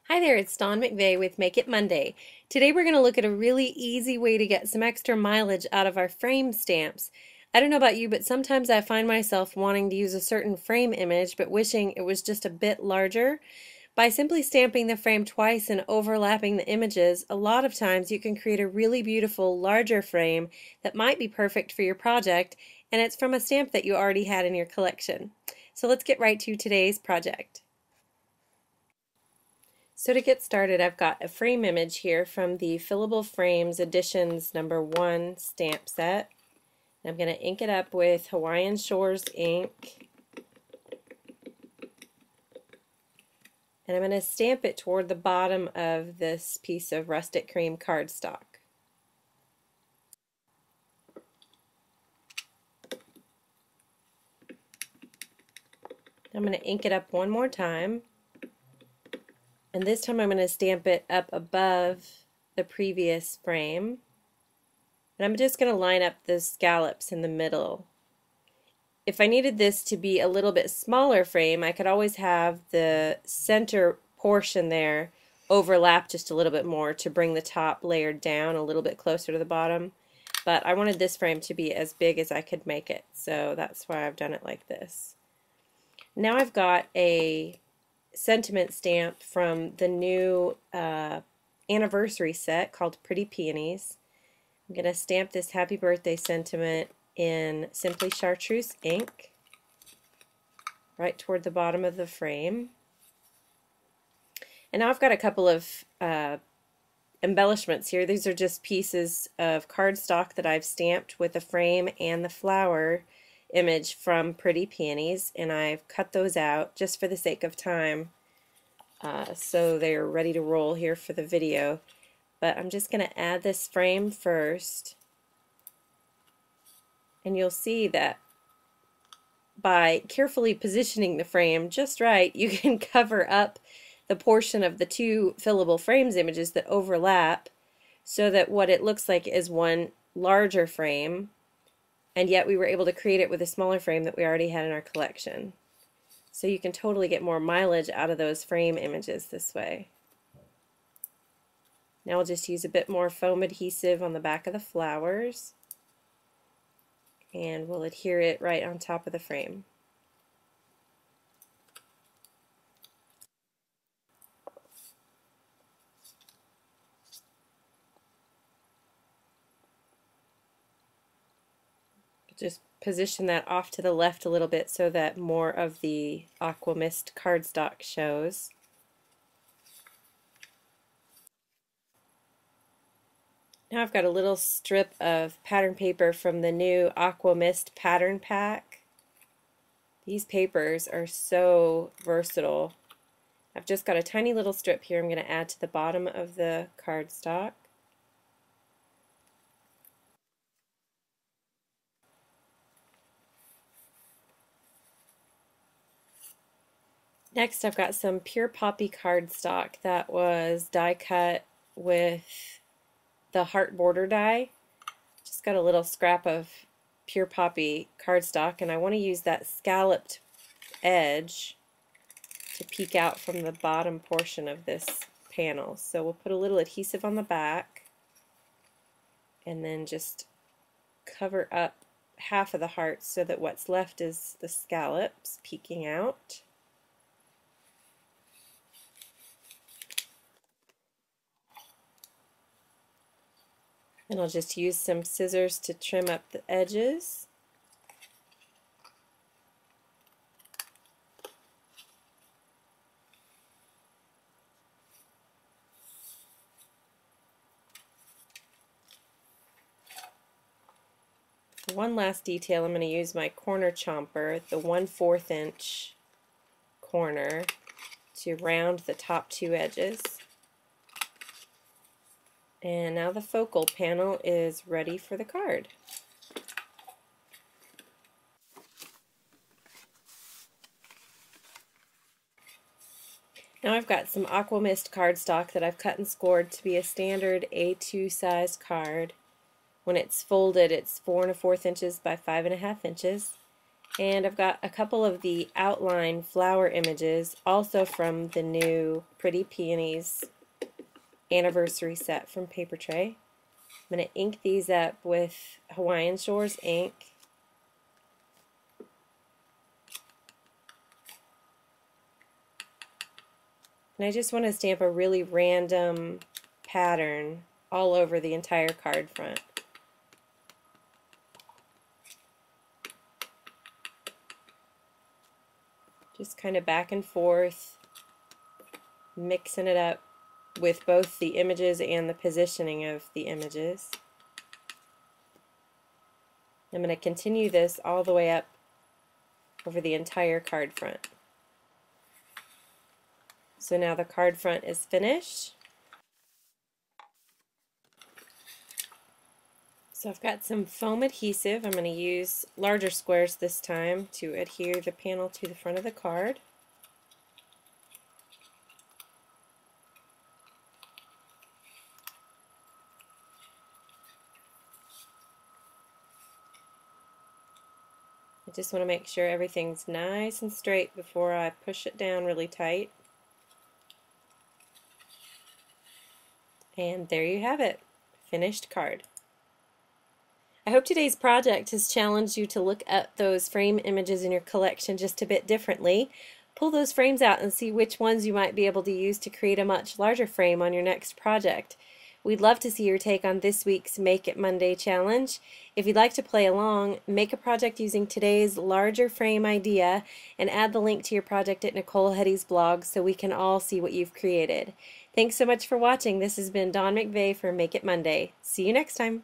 Hi there, it's Dawn McVeigh with Make It Monday. Today we're going to look at a really easy way to get some extra mileage out of our frame stamps. I don't know about you, but sometimes I find myself wanting to use a certain frame image but wishing it was just a bit larger. By simply stamping the frame twice and overlapping the images, a lot of times you can create a really beautiful larger frame that might be perfect for your project, and it's from a stamp that you already had in your collection. So let's get right to today's project. So to get started, I've got a frame image here from the Fillable Frames Editions #1 stamp set. I'm going to ink it up with Hawaiian Shores ink. And I'm going to stamp it toward the bottom of this piece of rustic cream cardstock. I'm going to ink it up one more time. And this time I'm going to stamp it up above the previous frame. And I'm just going to line up the scallops in the middle. If I needed this to be a little bit smaller frame, I could always have the center portion there overlap just a little bit more to bring the top layer down a little bit closer to the bottom. But I wanted this frame to be as big as I could make it, so that's why I've done it like this. Now I've got a sentiment stamp from the new anniversary set called Pretty Peonies. I'm going to stamp this happy birthday sentiment in Simply Chartreuse ink right toward the bottom of the frame. And now I've got a couple of embellishments here. These are just pieces of cardstock that I've stamped with the frame and the flower image from Pretty Peonies, and I've cut those out just for the sake of time so they're ready to roll here for the video. But I'm just going to add this frame first, and you'll see that by carefully positioning the frame just right, you can cover up the portion of the two fillable frames images that overlap so that what it looks like is one larger frame, and yet we were able to create it with a smaller frame that we already had in our collection. So you can totally get more mileage out of those frame images this way. Now we'll just use a bit more foam adhesive on the back of the flowers, and we'll adhere it right on top of the frame. Just position that off to the left a little bit so that more of the aqua mist cardstock shows. Now I've got a little strip of pattern paper from the new Aqua Mist pattern pack. These papers are so versatile. I've just got a tiny little strip here I'm going to add to the bottom of the cardstock. Next I've got some pure poppy cardstock that was die cut with the heart border die. Just got a little scrap of pure poppy cardstock, and I want to use that scalloped edge to peek out from the bottom portion of this panel. So we'll put a little adhesive on the back and then just cover up half of the heart so that what's left is the scallops peeking out. And I'll just use some scissors to trim up the edges. For one last detail, I'm going to use my corner chomper, the 1/4 inch corner, to round the top two edges. And now the focal panel is ready for the card. Now I've got some Aqua Mist cardstock that I've cut and scored to be a standard A2 size card. When it's folded, it's 4 1/4 inches by 5 1/2 inches. And I've got a couple of the outline flower images, also from the new Pretty Peonies anniversary set from Paper Tray. I'm going to ink these up with Hawaiian Shores ink. And I just want to stamp a really random pattern all over the entire card front. Just kind of back and forth, mixing it up with both the images and the positioning of the images. I'm going to continue this all the way up over the entire card front. So now the card front is finished. So I've got some foam adhesive. I'm going to use larger squares this time to adhere the panel to the front of the card. I just want to make sure everything's nice and straight before I push it down really tight. And there you have it, finished card. I hope today's project has challenged you to look at those frame images in your collection just a bit differently. Pull those frames out and see which ones you might be able to use to create a much larger frame on your next project. We'd love to see your take on this week's Make It Monday challenge. If you'd like to play along, make a project using today's larger frame idea and add the link to your project at Nicole Hetty's blog so we can all see what you've created. Thanks so much for watching. This has been Dawn McVeigh for Make It Monday. See you next time.